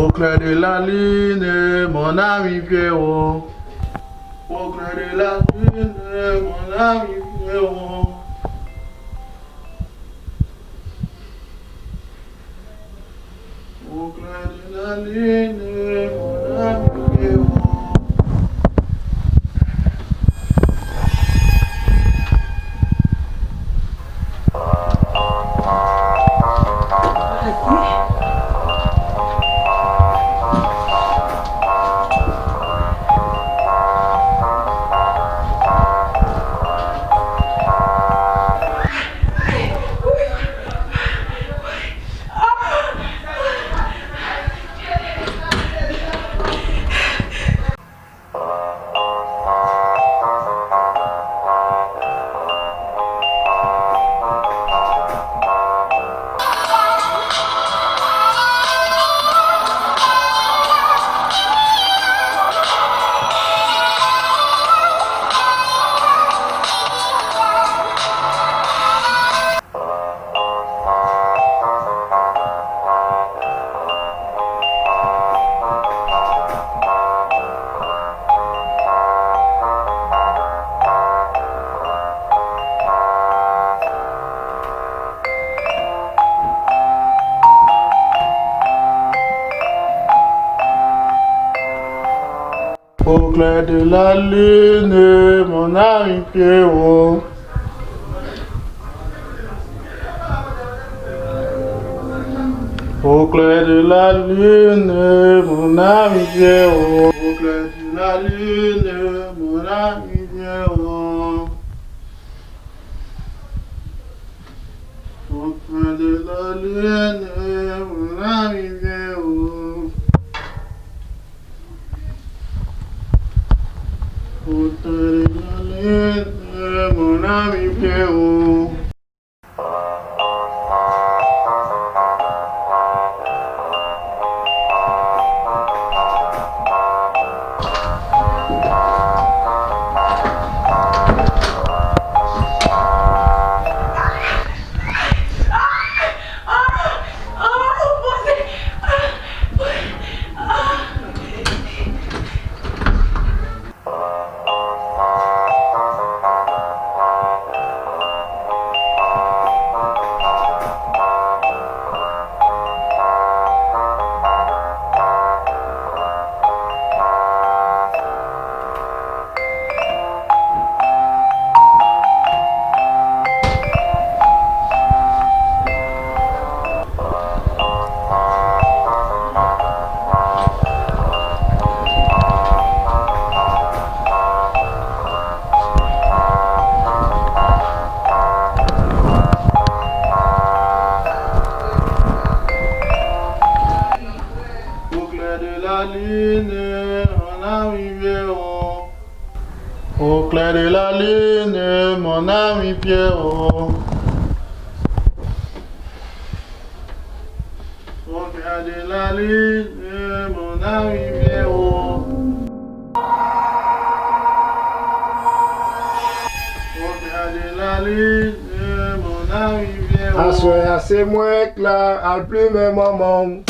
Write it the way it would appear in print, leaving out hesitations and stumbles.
Au clair de la lune, mon ami Pierrot. Au clair de la lune, mon ami Pierrot. Au clair de la lune, mon ami Pierrot. Au clair de la lune, mon ami Pierrot. Au clair de la lune, mon ami Pierrot. Au clair de la lune, mon ami Pierrot. Au clair de la lune, mon ami Pierrot. Au clair de la lune, mon ami Pierrot. Au clair de la lune, mon ami Pierrot. Au clair de la lune, mon ami Pierrot. Au clair de la lune, mon ami Pierrot. C'est moi que là, à plus mes moments.